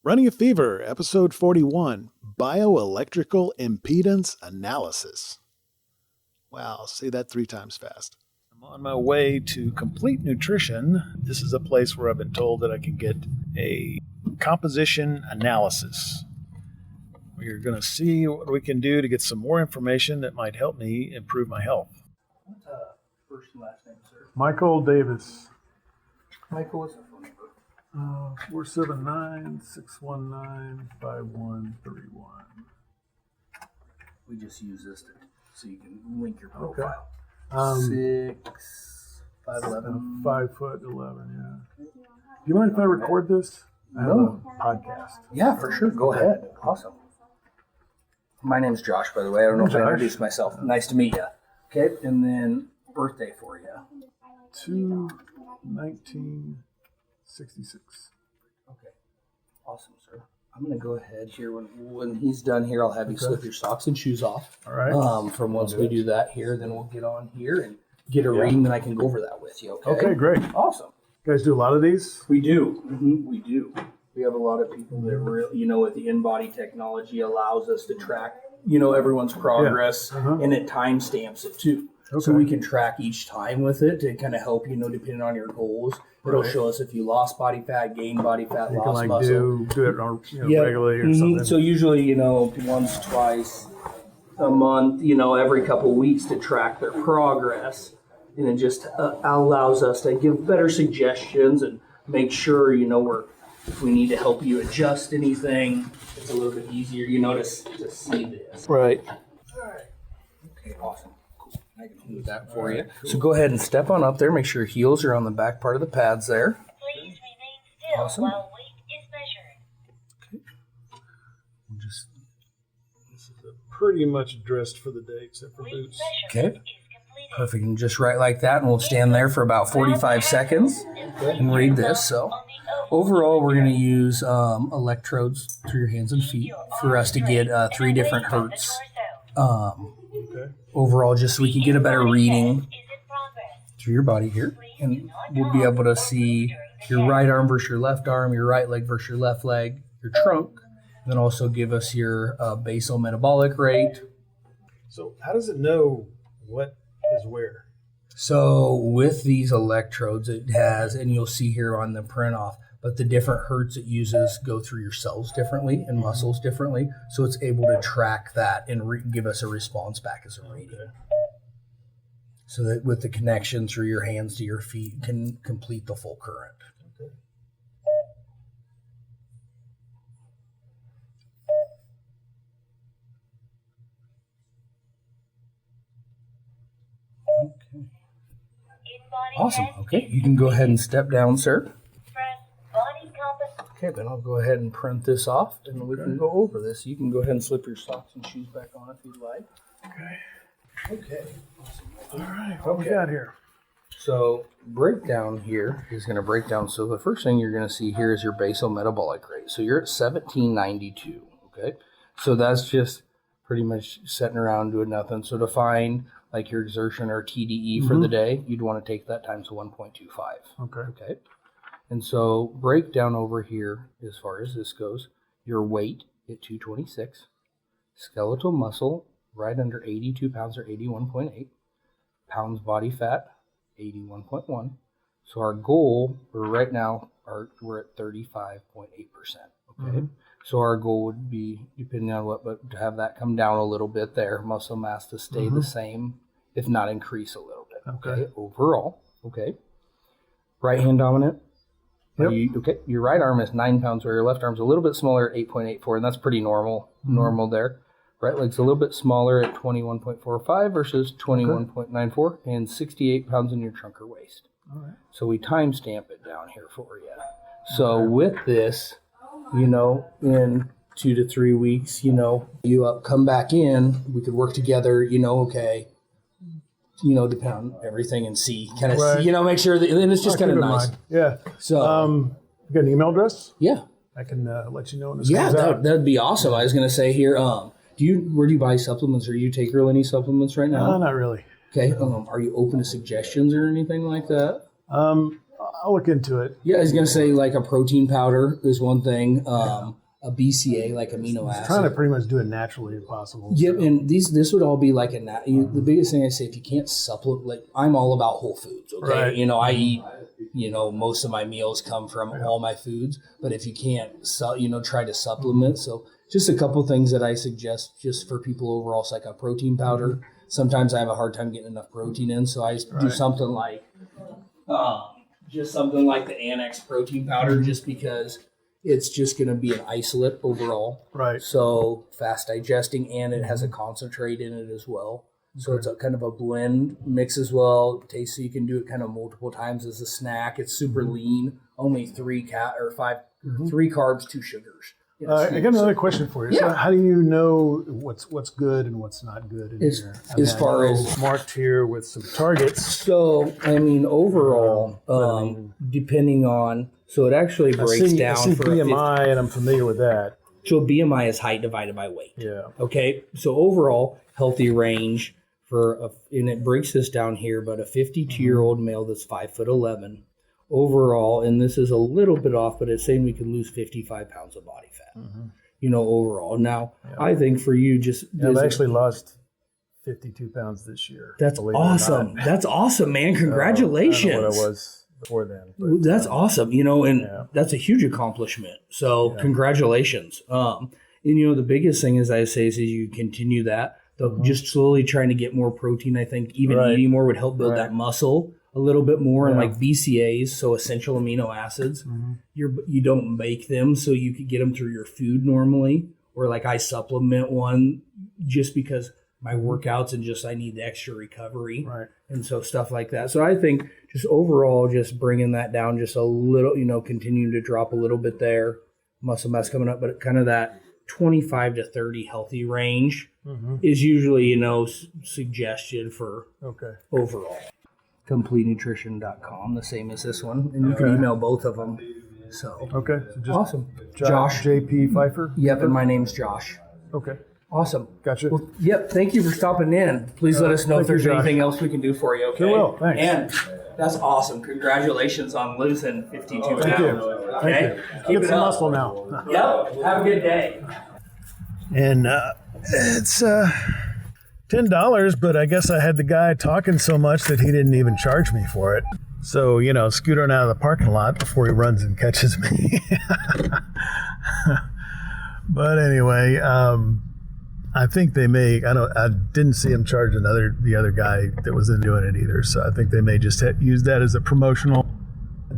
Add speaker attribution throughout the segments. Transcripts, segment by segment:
Speaker 1: Running a Fever, Episode 41, Bioelectrical Impedance Analysis. Wow, say that 3 times fast. I'm on my way to Complete Nutrition. This is a place where I've been told that I can get a composition analysis. We're going to see what we can do to get some more information that might help me improve my health.
Speaker 2: What's first and last name, sir?
Speaker 3: Michael Davis.
Speaker 2: Michael, what's the phone number?
Speaker 3: 479-619-5131.
Speaker 2: We just use this so you can link your
Speaker 3: Okay.
Speaker 2: profile. 5'11".
Speaker 3: 5'11", yeah. Do you mind if I record this? I have a podcast.
Speaker 2: Yeah, for sure. Go ahead. Awesome. My name's Josh, by the way. I don't know if I introduced myself. Nice to meet you. Okay, and then birthday for you.
Speaker 3: 2/1966.
Speaker 2: Okay. Awesome, sir. I'm going to go ahead here. When he's done here, I'll have you slip your socks and shoes off.
Speaker 3: All right.
Speaker 2: From once we do that here, then we'll get on here and get a reading, and I can go over that with you, okay?
Speaker 3: Okay, great.
Speaker 2: Awesome.
Speaker 3: You guys do a lot of these?
Speaker 2: We do. We do. We have a lot of people that really, with the in-body technology allows us to track, everyone's progress, and it timestamps it too.
Speaker 3: Okay.
Speaker 2: So we can track each time with it to kind of help, depending on your goals. It'll show us if you lost body fat, gained body fat,
Speaker 3: You
Speaker 2: lost
Speaker 3: can
Speaker 2: muscle.
Speaker 3: do it regularly or something.
Speaker 2: So usually, once, twice a month, every couple of weeks to track their progress. And it just allows us to give better suggestions and make sure, if we need to help you adjust anything, it's a little bit easier, to see this. Right. All right. Okay, awesome. Cool. I can do that for you. Cool. So go ahead and step on up there. Make sure your heels are on the back part of the pads there.
Speaker 4: Please remain still while weight is measured.
Speaker 2: We'll just
Speaker 3: This is pretty much dressed for the day, except for boots.
Speaker 2: okay. Perfect. And just right like that, and we'll stand there for about 45 seconds and read this. So overall, we're going to use electrodes through your hands and feet for us to get 3 different hertz. Overall, just so we can get a better reading through your body here. And we'll be able to see your right arm versus your left arm, your right leg versus your left leg, your trunk, and then also give us your basal metabolic rate.
Speaker 3: So how does it know what is where?
Speaker 2: So with these electrodes, it has, and you'll see here on the print off, but the different hertz it uses go through your cells differently and muscles differently. So it's able to track that and give us a response back as a reading. So that with the connection through your hands to your feet can complete the full current. Awesome. Okay, you can go ahead and step down, sir. Okay, then I'll go ahead and print this off, and we can go over this. You can go ahead and slip your socks and shoes back on if you'd like. Okay. Awesome.
Speaker 3: All right, what we got here?
Speaker 2: So breakdown here is going to break down. So the first thing you're going to see here is your basal metabolic rate. So you're at 1792. Okay, so that's just pretty much sitting around doing nothing. So to find like your exertion or TDE for the day, you'd want to take that times 1.25. Okay. And so breakdown over here, as far as this goes, your weight at 226, skeletal muscle right under 82 pounds or 81.8, pounds body fat, 81.1. So our goal, right now, we're at 35.8%. Okay. So our goal would be, depending on what, but to have that come down a little bit there, muscle mass to stay the same, if not increase a little bit. Okay. Overall. Okay. Right hand dominant.
Speaker 3: Yep.
Speaker 2: Your right arm is 9 pounds, where your left arm's a little bit smaller, 8.84, and that's pretty normal. Normal there. Right leg's a little bit smaller at 21.45 versus 21.94, and 68 pounds in your trunk or waist.
Speaker 3: All right.
Speaker 2: So we timestamp it down here for you. So with this, in 2 to 3 weeks, you come back in, we could work together, depend on everything and see, kind of see, make sure that, and it's just kind of nice.
Speaker 3: Yeah.
Speaker 2: So,
Speaker 3: you got an email address?
Speaker 2: Yeah.
Speaker 3: I can let you know when this comes out.
Speaker 2: That'd be awesome. I was going to say here, where do you buy supplements, or you take any supplements right now?
Speaker 3: Not really.
Speaker 2: Okay. Are you open to suggestions or anything like that?
Speaker 3: I'll look into it.
Speaker 2: Yeah, I was gonna say like a protein powder is one thing. A BCA, like amino acid.
Speaker 3: Trying to pretty much do it naturally if possible.
Speaker 2: Yep,
Speaker 3: so.
Speaker 2: and this would all be like the biggest thing I say, if you can't supplement, like I'm all about whole foods, okay?
Speaker 3: Right.
Speaker 2: I eat, most of my meals come from all my foods, but if you can't, try to supplement. So just a couple things that I suggest just for people overall, it's like a protein powder. Sometimes I have a hard time getting enough protein in, so I do something like, the Annex protein powder, just because it's just going to be an isolate overall.
Speaker 3: Right.
Speaker 2: So fast digesting, and it has a concentrate in it as well. So it's a kind of a blend mix as well. Taste, so you can do it kind of multiple times as a snack. It's super lean. Only 3 carbs, 2 sugars.
Speaker 3: I got another question for you.
Speaker 2: Yeah.
Speaker 3: So how do you know what's good and what's not good in here?
Speaker 2: As far
Speaker 3: I know
Speaker 2: as
Speaker 3: marked here with some targets.
Speaker 2: So, overall, depending on, so it actually breaks down
Speaker 3: I see
Speaker 2: for
Speaker 3: BMI, and I'm familiar with that.
Speaker 2: So BMI is height divided by weight.
Speaker 3: Yeah.
Speaker 2: Okay. So overall, healthy range and it breaks this down here, but a 52-year-old male that's 5'11" overall, and this is a little bit off, but it's saying we could lose 55 pounds of body fat. Overall. Now, I think for you,
Speaker 3: I've actually lost 52 pounds this year.
Speaker 2: That's awesome. That's awesome, man. Congratulations.
Speaker 3: I don't know what I was before then. But,
Speaker 2: that's awesome, and that's a huge accomplishment. So congratulations. The biggest thing, as I say, is you continue that. Just slowly trying to get more protein. I think even eating more would help build that muscle a little bit more. And like BCAs, so essential amino acids, you don't make them, so you could get them through your food normally. Or like I supplement one just because my workouts and just I need the extra recovery.
Speaker 3: Right.
Speaker 2: And so stuff like that. So I think just overall, just bringing that down just a little, continuing to drop a little bit there, muscle mass coming up, but kind of that 25 to 30 healthy range is usually, suggestion for overall. CompleteNutrition.com, the same as this one. And you can email both of them. So
Speaker 3: so just
Speaker 2: awesome.
Speaker 3: Josh JP Pfeiffer?
Speaker 2: Yep, and my name's Josh.
Speaker 3: Okay.
Speaker 2: Awesome.
Speaker 3: Gotcha.
Speaker 2: Well, yep, thank you for stopping in. Please let us know if there's anything else we can do for you, okay?
Speaker 3: Sure will. Thanks.
Speaker 2: And that's awesome. Congratulations on losing 52 pounds.
Speaker 3: Thank you.
Speaker 2: Okay?
Speaker 3: Thank
Speaker 2: Keep
Speaker 3: you. Get
Speaker 2: it
Speaker 3: some
Speaker 2: up.
Speaker 3: muscle now.
Speaker 2: Yep. Have a good day.
Speaker 1: And it's $10, but I guess I had the guy talking so much that he didn't even charge me for it. So, scootering out of the parking lot before he runs and catches me. But anyway, I think they may, I didn't see him charge the other guy that was in doing it either. So I think they may just use that as a promotional.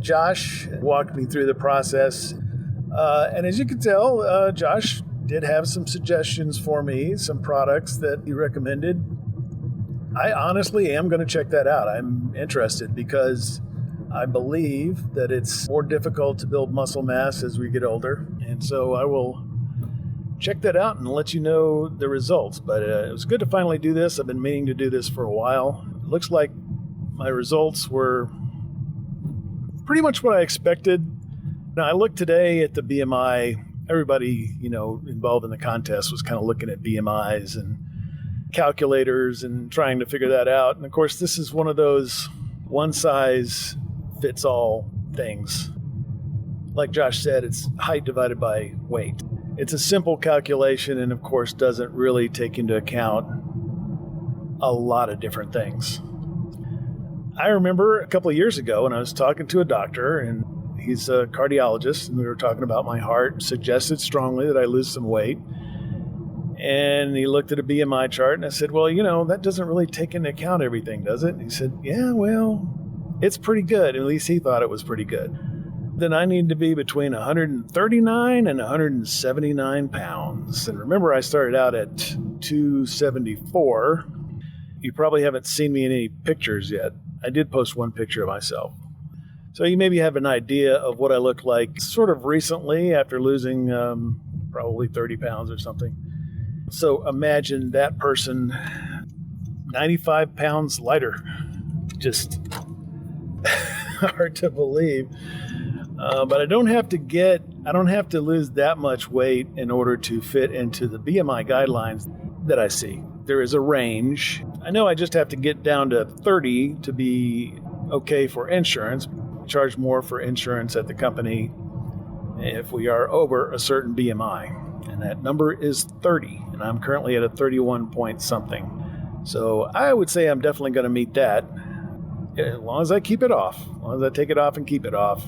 Speaker 1: Josh walked me through the process. And as you can tell, Josh did have some suggestions for me, some products that he recommended. I honestly am going to check that out. I'm interested because I believe that it's more difficult to build muscle mass as we get older. And so I will check that out and let you know the results. But it was good to finally do this. I've been meaning to do this for a while. It looks like my results were pretty much what I expected. Now, I looked today at the BMI. Everybody, involved in the contest was kind of looking at BMIs and calculators and trying to figure that out. And of course, this is one of those one-size-fits-all things. Like Josh said, it's height divided by weight. It's a simple calculation and, of course, doesn't really take into account a lot of different things. I remember a couple of years ago when I was talking to a doctor, and he's a cardiologist, and we were talking about my heart, suggested strongly that I lose some weight. And he looked at a BMI chart, and I said, well, that doesn't really take into account everything, does it? And he said, yeah, well, it's pretty good. At least he thought it was pretty good. Then I need to be between 139 and 179 pounds. And remember, I started out at 274. You probably haven't seen me in any pictures yet. I did post one picture of myself. So you maybe have an idea of what I look like sort of recently after losing probably 30 pounds or something. So imagine that person 95 pounds lighter. Just hard to believe. But I don't have to lose that much weight in order to fit into the BMI guidelines that I see. There is a range. I know I just have to get down to 30 to be okay for insurance. charge more for insurance at the company if we are over a certain BMI. And that number is 30, and I'm currently at a 31 point something. So I would say I'm definitely going to meet that. As long as I keep it off, as long as I take it off and keep it off,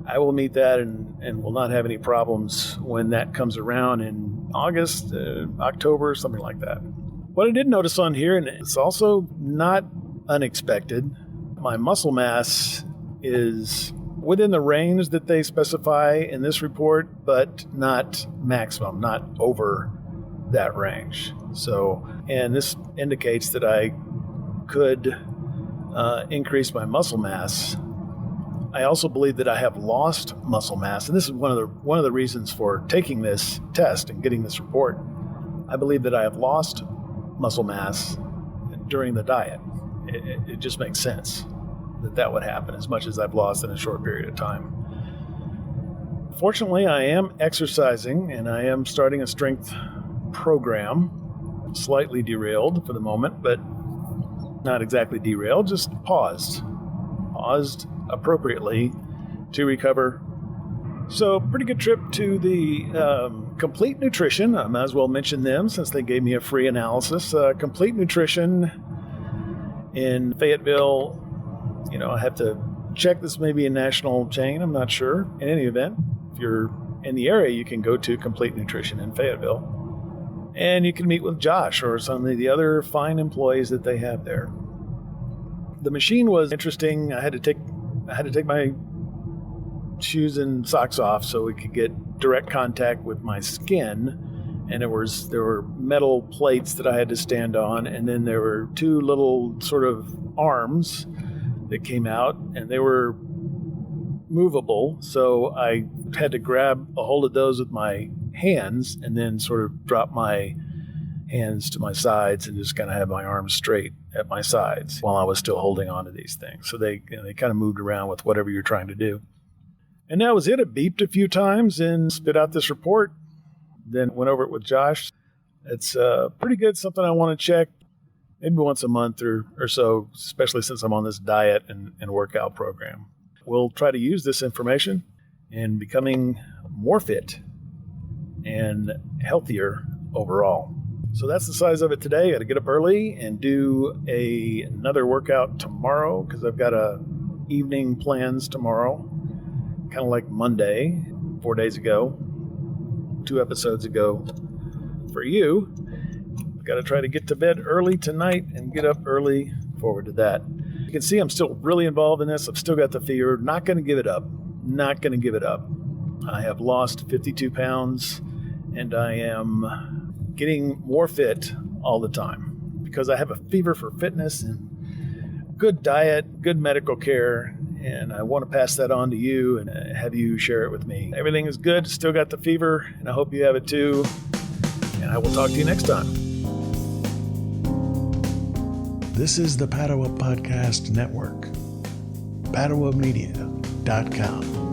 Speaker 1: I will meet that and will not have any problems when that comes around in August, October, something like that. What I did notice on here, and it's also not unexpected, my muscle mass is within the range that they specify in this report, but not maximum, not over that range. So, and this indicates that I could increase my muscle mass. I also believe that I have lost muscle mass, and this is one of the reasons for taking this test and getting this report. I believe that I have lost muscle mass during the diet. It just makes sense that would happen, as much as I've lost in a short period of time. Fortunately, I am exercising, and I am starting a strength program. Slightly derailed for the moment, but not exactly derailed, just paused appropriately to recover. So pretty good trip to the Complete Nutrition. I might as well mention them since they gave me a free analysis. Complete Nutrition in Fayetteville. I have to check, this may be a national chain, I'm not sure. In any event, if you're in the area, you can go to Complete Nutrition in Fayetteville. And you can meet with Josh or some of the other fine employees that they have there. The machine was interesting. I had to take my shoes and socks off so we could get direct contact with my skin. And there were metal plates that I had to stand on, and then there were two little sort of arms that came out, and they were movable. So I had to grab a hold of those with my hands and then sort of drop my hands to my sides and just kind of have my arms straight at my sides while I was still holding on to these things. So they kind of moved around with whatever you're trying to do. And that was it. It beeped a few times and spit out this report. Then went over it with Josh. It's pretty good, something I want to check maybe once a month or so, especially since I'm on this diet and workout program. We'll try to use this information in becoming more fit and healthier overall. So that's the size of it today. I got to get up early and do another workout tomorrow because I've got evening plans tomorrow, kind of like Monday, 4 days ago, 2 episodes ago for you. Got to try to get to bed early tonight and get up early. Forward to that. You can see I'm still really involved in this. I've still got the fever. Not going to give it up. Not going to give it up. I have lost 52 pounds and I am getting more fit all the time because I have a fever for fitness and good diet, good medical care, and I want to pass that on to you and have you share it with me. Everything is good. Still got the fever, and I hope you have it too. And I will talk to you next time.
Speaker 3: This is the Padua Podcast Network. PaduaMedia.com.